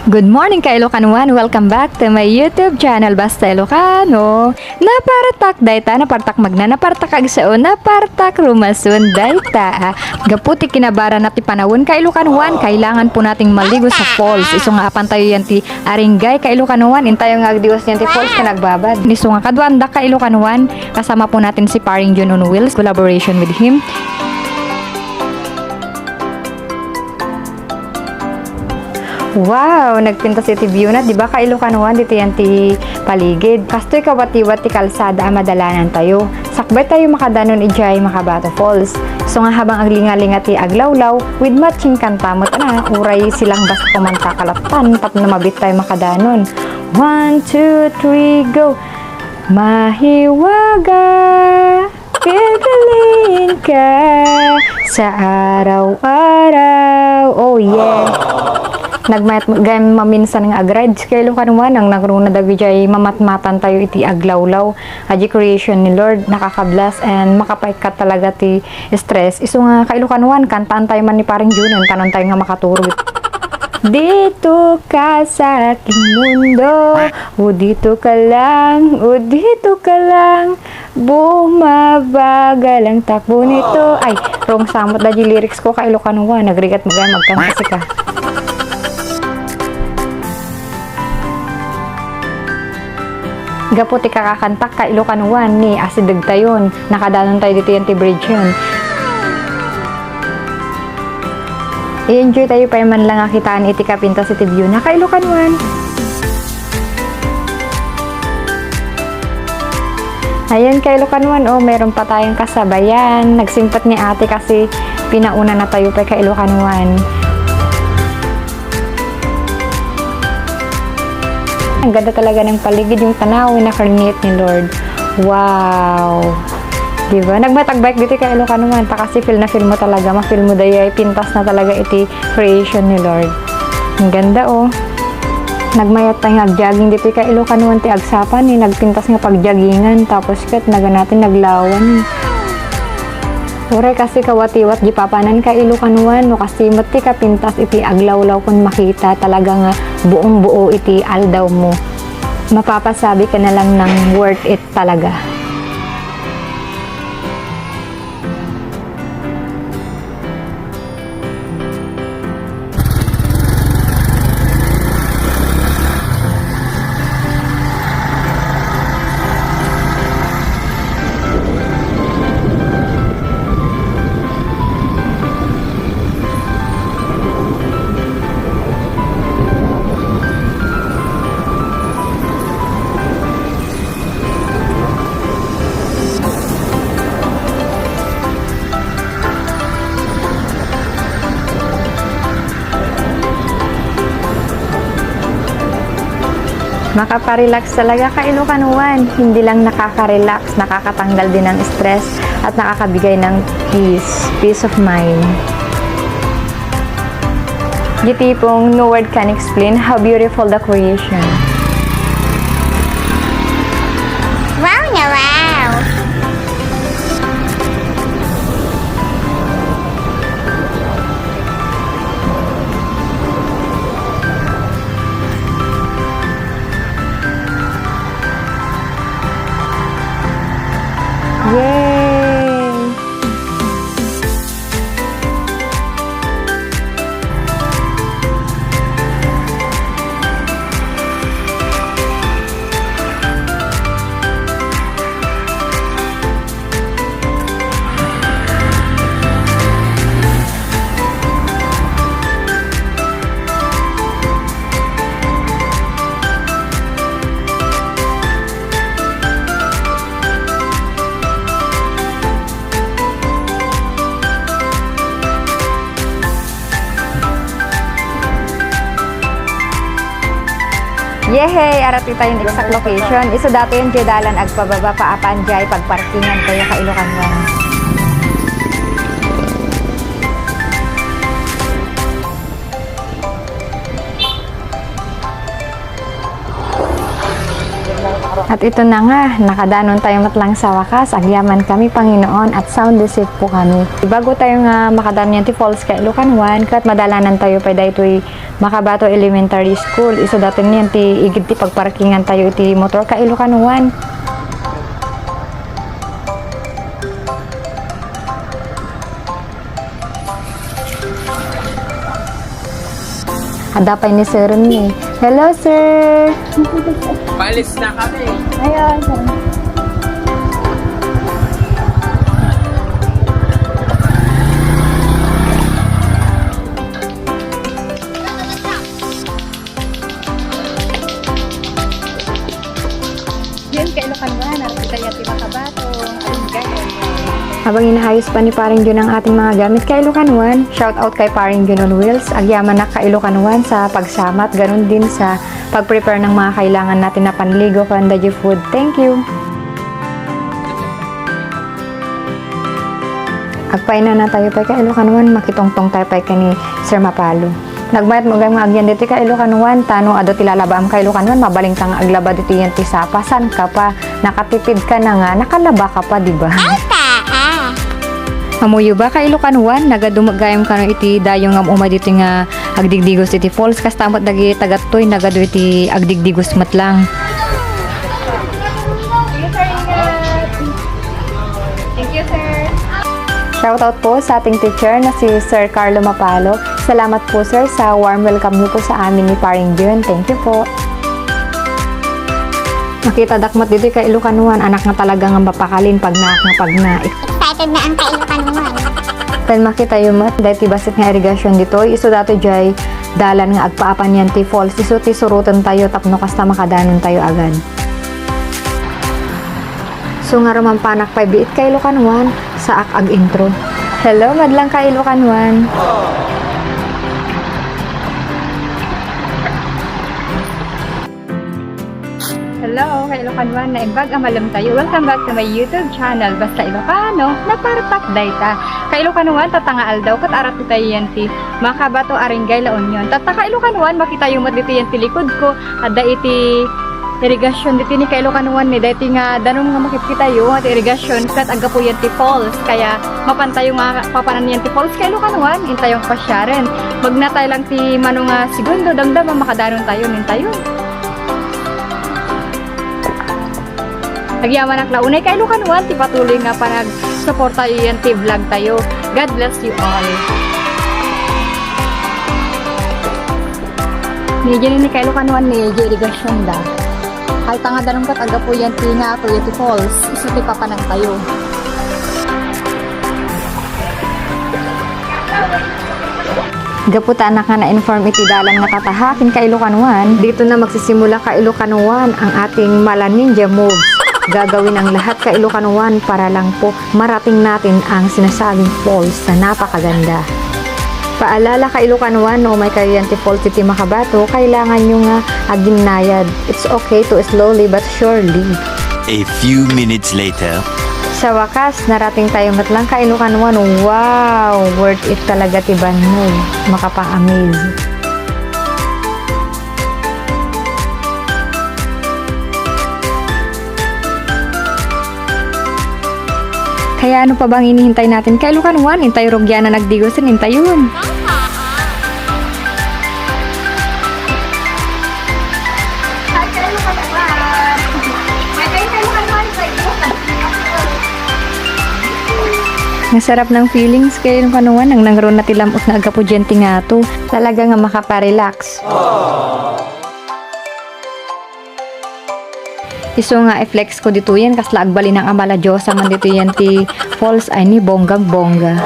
Good morning ka Ilocanoan! Welcome back to my YouTube channel Basta Ilocano. Napartak dayta, napartak magna, napartak agsao, napartak rumasun dayta. Gaputi kinabara na ti panawon ka Ilocanoan, kailangan po nating maligo sa falls. Iso nga apan tayo yan ti Aringay ka Ilocanoan, intayo nga agdiwas yan ti falls ka nagbabad. Iso nga kadwanda ka Ilocanoan, kasama po natin si Paring Jun on Wheels, collaboration with him. Wow, nagpinta si view na, di ba ka Ilocanoan dito yan ti paligid. Kastoy kawati-wati kalsada madalanan tayo. Sakbay tayo makadanon ijay Makabato Falls. So nga habang aglingalinga ti aglawlaw with matching kantamot na uray silang basta kumanta kalatan pat na mabit tayo makadanon. 1, 2, 3, go! Mahiwaga, pipiliin ka sa araw-araw. Oh yeah! Nagmayat gayam maminsan nga agrad kay Ilocanoan ang nagruna dagijay mamatmatan tayo iti aglawlaw aji creation ni Lord nakakablas and makapaikat talaga ti stress iso nga kay Ilocanoan kantaan tayo man ni Paring Junon tanon tayo nga makaturo dito ka sa aking mundo o dito ka lang bumabagal ang takbo nito ay wrong samot daji lyrics ko kay Ilocanoan nagrigat magay magkanta si ka. Gaputi kakakantak ka Ilocanoan ni asidag tayon. Nakadanon tayo dito yung bridge yun. I-enjoy tayo pa man lang akitaan iti kapinta si view na ka Ilocanoan. Ayan ka Ilocanoan, oh meron pa tayong kasabayan. Nagsimpat ni ate kasi pinauna na tayo pa ka Ilocanoan. Ang ganda talaga ng paligid, yung tanawin na karnit ni Lord. Wow! Diba? Nagmatagbike dito kay Ilocanoan, pa kasi feel mo talaga, ma-feel mo dayay, pintas na talaga iti creation ni Lord. Ang ganda oh. Nagmayat tayo ag-jogging dito kay Ilocanoan, ti agsapan ni nagpintas nga pag-joggingan, tapos kat naga natin naglawan. Ure kasi kawatiwat di papanan ka Ilocanoan no kasi mati ka pintas iti aglawlaw kun makita talaga nga buong buo iti aldaw mo. Mapapasabi ka na lang ng worth it talaga. Makaparelax talaga ka Ilocanoan. Hindi lang nakaka-relax, nakakatanggal din ng stress at nakakabigay ng peace of mind. Yung tipong no word can explain how beautiful the creation. Wow na wow! Yay! Yehey! Arati tayong exact location. Iso dati yung jedalan agpababa paapan jay pagparkingan kayo ka Ilocanoan. At ito na nga, nakadanon tayo matlang sa wakas, agyaman kami Panginoon at sound asleep po kami. Bago tayo nga makadanon yan ti Falls kay Ilocan 1, kat madalanan tayo pa daytoy Makabato Elementary School. Iso datin yan ti igid ti pagparkingan tayo iti motor kay Ilocan 1. Hadapay ni Sir ni. Hello, Sir! Palis na kami. Ayun, Sir. Yun, kay Ilocan 1, nakita niya ti Makabato. Ayun, ganyan. Habang inahayos pa ni Paring Jun ang ating mga gamit kay Ilocan 1, shout out kay Paring Jun on Wheels, agyaman na kay Ilocan 1 sa pagsamat, ganun din sa pag-prepare ng mga kailangan natin na panligo, pandaji food. Thank you! Agpay na tayo pa kay Ilocan 1, makitongtong tayo pa ni Sir Mapalo. Nagmayat mo gayong agyan dito kay Ilocan 1, tanong ado tilalabaam kay Ilocan 1, mabaling tang aglaba dito yan ti sapa, san ka pa, nakatipid ka na nga, nakalaba ka pa, diba? Mamuyo ba kay Ilocan 1, nagadumagayam ka no iti dayong nga uma dito nga agdigdigos iti falls, kas tamot dagi tagatoy, nagado iti agdigdigos matlang. Thank you, sir. Shoutout po sa ating teacher na si Sir Carlo Mapalo. Salamat po, sir, sa warm welcome niyo po sa amin ni Paring Jun. Thank you po. Makita dakmat dito kay Ilocan 1, anak nga talaga nga mapakalin pag na. Excited na ang kailukan mo. Then makita yung mat, dahil tibasit nga irrigation dito, iso dato jay dalan nga agpaapan yan ti falls, iso ti surutan tayo tapno kasta makadanon tayo agad. So nga raman panak pa biit kay Ilocan 1 sa ag intro. Hello, madlang kay Ilocan 1. Hello, kay Ilocan 1 na imbag amalam tayo. Welcome back to my YouTube channel. Basta Ilocano, naparpak dayta. Kay Ilocan 1, tatangaal daw, kat arat tayo yan ti Makabato Aringay La Union. Tataka Ilocan 1, makita yung mat dito yan ti likod ko. Ada iti irrigation dito ni kay Ilocan 1 ni. Dati nga, danong nga makikita yung at irrigation, kat aga po yan ti falls. Kaya, mapantayo nga papanan yan ti falls kay Ilocan 1, intayong pasyaren. Magnatay lang ti manong segundo, damdama makadanon tayo, nintayo. Nagyaman ang launay kay Ilocan 1, ti patuloy nga pa nag-support tayo yan, ti vlog tayo. God bless you all. Medyo ni kay Ilocan 1 ni irrigation da. Kahit nga danong kat aga po yan ti nga to yan ti falls, iso ti papanang tayo. Gaputa anak nga na-inform iti dalan nga tatahakin kay Ilocan 1. Dito na magsisimula kay Ilocan 1 ang ating Mala Ninja moves. Gagawin ang lahat kay Ilocan 1 para lang po marating natin ang sinasabing falls na napakaganda. Paalala kay Ilocan 1, no may Cariante Falls iti Makabato, kailangan nyo nga aginayad. It's okay to slowly but surely. A few minutes later. Sa wakas, narating tayo matlang kay Ilocan 1. Wow! Worth it talaga tiban mo. Makapa-amaze. Kaya ano pa bang inihintay natin kay Ilocan 1? Intay rogya na nagdigosin, intay yun. Nasarap ng feelings kay Ilocan 1 ang nangroon na tilamot na agapudyente nga to. Talaga nga makapa-relax. Iso nga i-flex ko dito yan kasla agbali ng Amala Diyosa man dito yan ti falls ay ni bonggang bongga.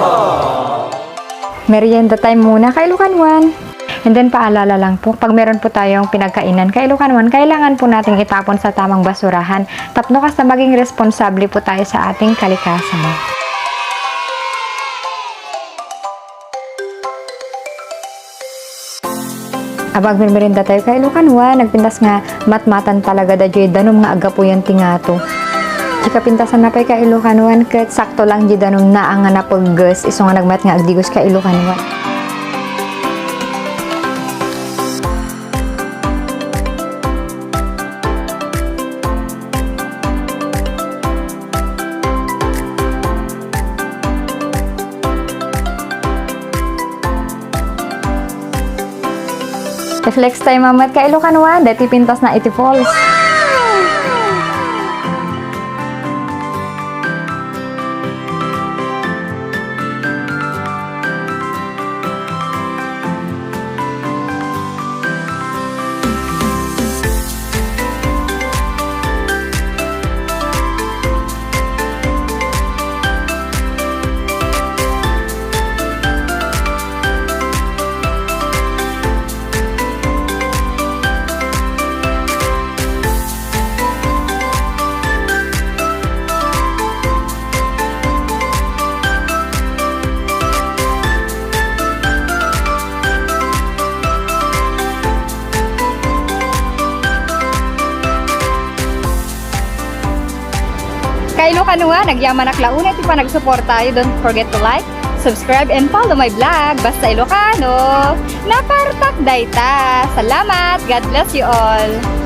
Merienda time muna kay Ilocan 1. And then paalala lang po, pag meron po tayong pinagkainan kay Ilocan 1, kailangan po nating itapon sa tamang basurahan. Tapno kas na maging responsable po tayo sa ating kalikasan. Abag merienda tayo kay Ilocan 1, nagpintas nga matmatan talaga da jay danom nga aga po yan tingato. Ika pintasan na pay kay Ilocan 1 ket sakto lang jay danom na ang napaggas iso nga nagmat nga agdigos kay Ilocan 1. Reflex tayo mamat ka Ilocanuan, dati pintas na iti falls. Kailo kanua, nagyaman na klauna, iti pa nag-support tayo. Don't forget to like, subscribe, and follow my vlog. Basta Ilocano, napartak dayta. Salamat! God bless you all!